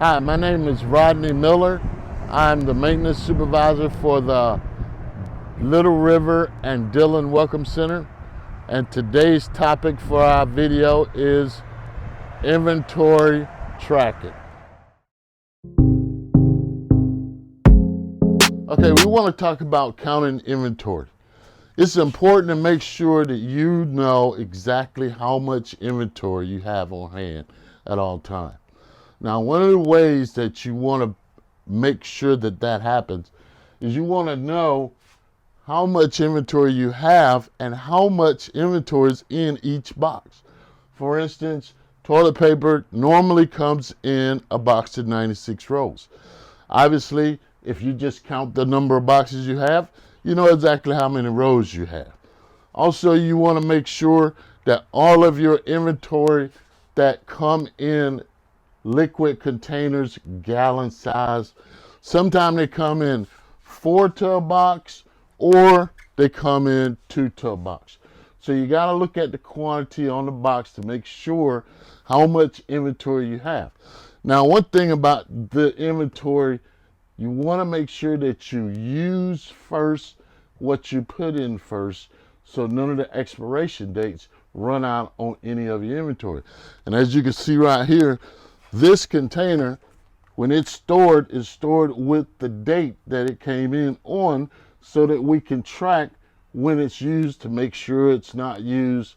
Hi, my name is Rodney Miller. I'm the maintenance supervisor for the Little River and Dillon Welcome Center. And today's topic for our video is inventory tracking. Okay, we want to talk about counting inventory. It's important to make sure that you know exactly how much inventory you have on hand at all times. Now, one of the ways that you want to make sure that that happens is you want to know how much inventory you have and how much inventory is in each box. For instance, toilet paper normally comes in a box of 96 rolls. Obviously, if you just count the number of boxes you have, you know exactly how many rows you have. Also, you want to make sure that all of your inventory that come in liquid containers, gallon size, sometimes they come in 4 to a box or they come in 2 to a box. So you got to look at the quantity on the box to make sure how much inventory you have. Now, one thing about the inventory, you want to make sure that you use first what you put in first, so none of the expiration dates run out on any of your inventory. And as you can see right here, this container, when it's stored, is stored with the date that it came in on, so that we can track when it's used to make sure it's not used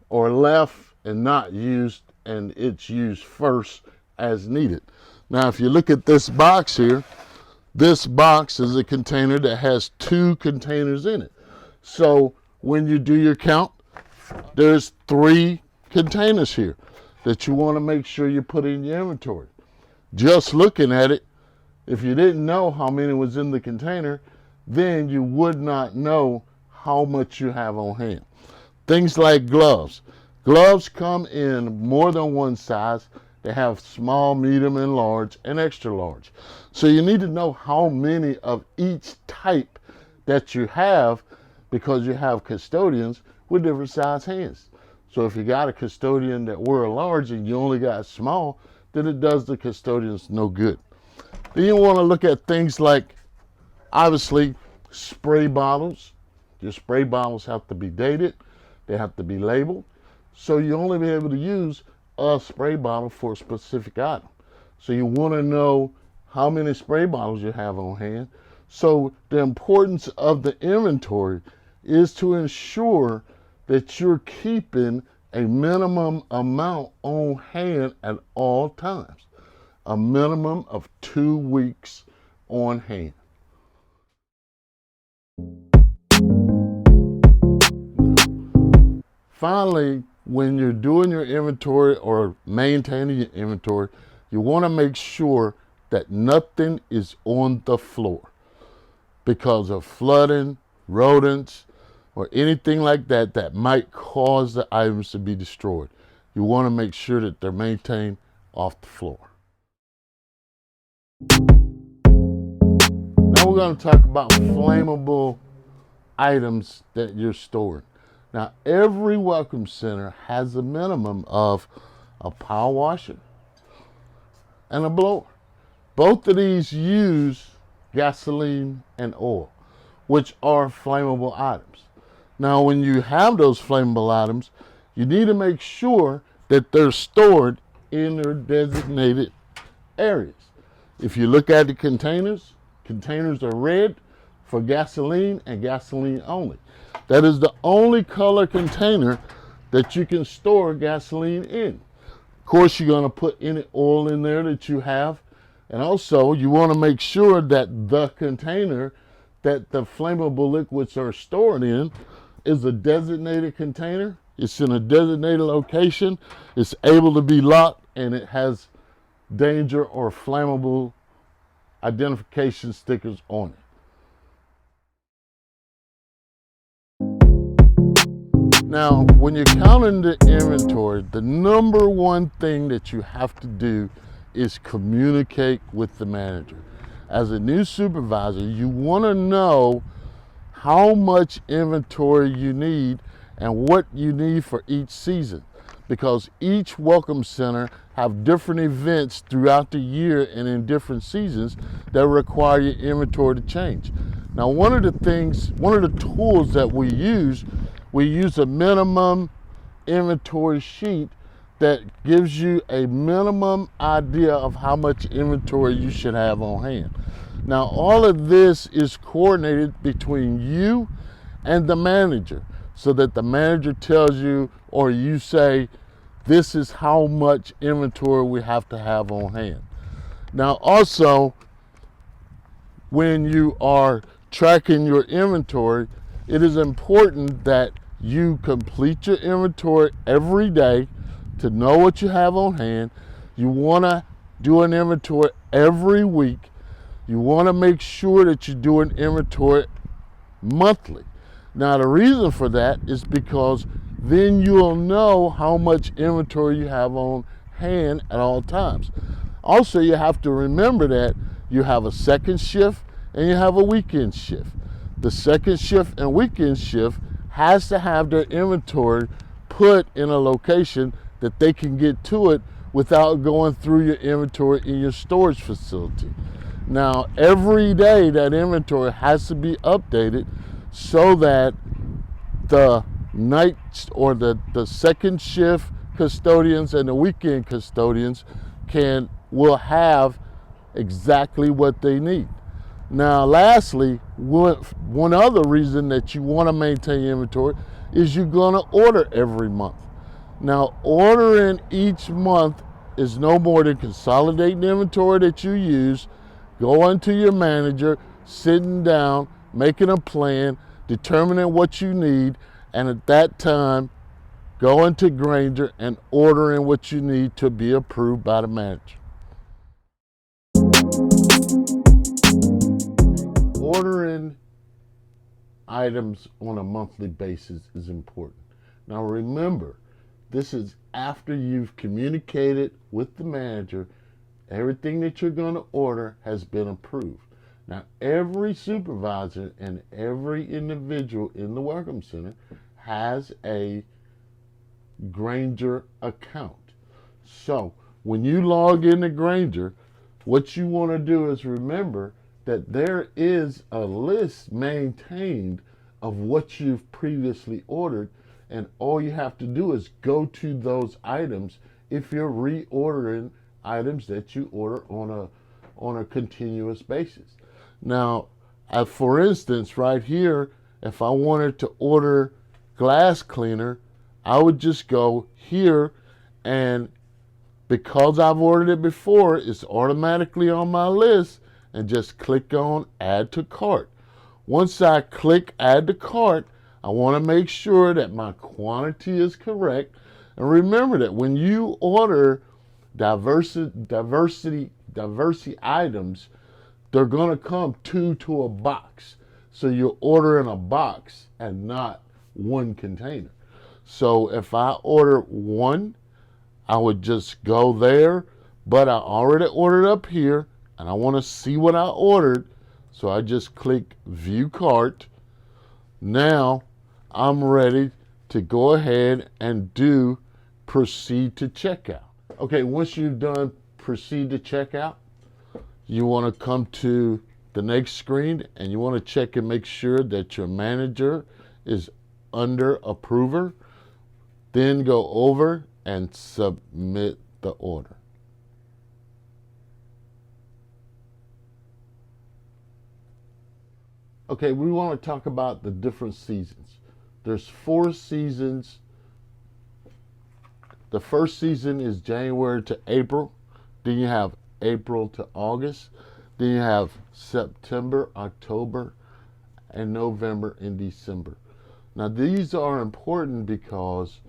or left and not used, and it's used first as needed. Now, if you look at this box here, this box is a container that has 2 containers in it. So when you do your count, there's 3 containers here that you want to make sure you put in your inventory. Just looking at it, if you didn't know how many was in the container, then you would not know how much you have on hand. Things like gloves. Gloves come in more than one size. They have small, medium, and large, and extra large. So you need to know how many of each type that you have, because you have custodians with different size hands. So if you got a custodian that wear a large and you only got small, then it does the custodians no good. Then you want to look at things like, obviously, spray bottles. Your spray bottles have to be dated. They have to be labeled. So you only be able to use a spray bottle for a specific item. So you want to know how many spray bottles you have on hand. So the importance of the inventory is to ensure that you're keeping a minimum amount on hand at all times. A minimum of 2 weeks on hand. Finally, when you're doing your inventory or maintaining your inventory, you want to make sure that nothing is on the floor because of flooding, rodents, or anything like that that might cause the items to be destroyed. You want to make sure that they're maintained off the floor. Now we're going to talk about flammable items that you're storing. Now, every welcome center has a minimum of a power washer and a blower. Both of these use gasoline and oil, which are flammable items. Now, when you have those flammable items, you need to make sure that they're stored in their designated areas. If you look at the containers, containers are red for gasoline and gasoline only. That is the only color container that you can store gasoline in. Of course, you're going to put any oil in there that you have. And also, you want to make sure that the container that the flammable liquids are stored in is a designated container. It's in a designated location. It's able to be locked, and it has danger or flammable identification stickers on it. Now, when you're counting the inventory, the number one thing that you have to do is communicate with the manager. As a new supervisor, you want to know how much inventory you need and what you need for each season. because each welcome center have different events throughout the year and in different seasons that require your inventory to change. Now, one of the tools that we use a minimum inventory sheet that gives you a minimum idea of how much inventory you should have on hand. Now, all of this is coordinated between you and the manager, so that the manager tells you, or you say, this is how much inventory we have to have on hand. Now, also, when you are tracking your inventory, it is important that you complete your inventory every day to know what you have on hand. You want to do an inventory every week. You want to make sure that you do an inventory monthly. Now, the reason for that is because then you'll know how much inventory you have on hand at all times. Also, you have to remember that you have a second shift and you have a weekend shift. The second shift and weekend shift has to have their inventory put in a location that they can get to it without going through your inventory in your storage facility. Now, every day that inventory has to be updated so that the night or the second shift custodians and the weekend custodians will have exactly what they need. Now, lastly, one other reason that you want to maintain inventory is you're going to order every month. Now, ordering each month is no more than consolidating the inventory that you use, going to your manager, sitting down, making a plan, determining what you need, and at that time, going to Grainger and ordering what you need to be approved by the manager. Ordering items on a monthly basis is important. Now, remember, this is after you've communicated with the manager. Everything that you're going to order has been approved. Now, every supervisor and every individual in the Welcome Center has a Grainger account. So, when you log into Grainger, what you want to do is remember that there is a list maintained of what you've previously ordered, and all you have to do is go to those items if you're reordering items that you order on a continuous basis. Now, for instance, right here, if I wanted to order glass cleaner, I would just go here, and because I've ordered it before, it's automatically on my list, and just click on Add to Cart. Once I click Add to Cart, I want to make sure that my quantity is correct. And remember that when you order diversity items, they're going to come two to a box. So you're ordering a box and not one container. So if I order one, I would just go there, but I already ordered up here and I want to see what I ordered. So I just click View Cart. Now I'm ready to go ahead and do Proceed to Checkout. Okay, once you've done Proceed to Checkout, you want to come to the next screen and you want to check and make sure that your manager is under Approver. Then go over and submit the order. Okay, we want to talk about the different seasons. There's 4 seasons. The first season is January to April. Then you have April to August. Then you have September, October, and November and December. Now, these are important because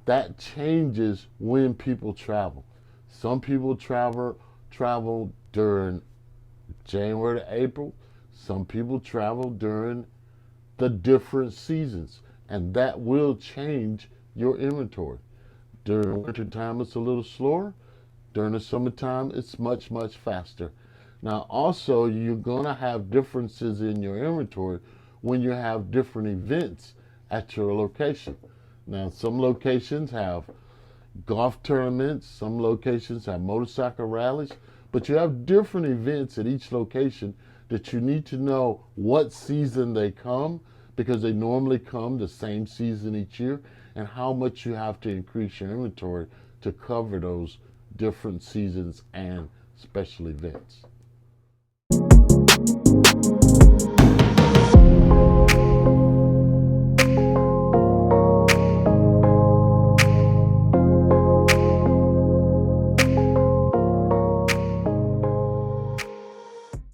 that changes when people travel. Some people travel during January to April. Some people travel during the different seasons, and that will change your inventory. During winter time, it's a little slower. During the summertime, it's much, much faster. Now, also, you're going to have differences in your inventory when you have different events at your location. Now, some locations have golf tournaments. Some locations have motorcycle rallies, but you have different events at each location that you need to know what season they come, because they normally come the same season each year, and how much you have to increase your inventory to cover those different seasons and special events.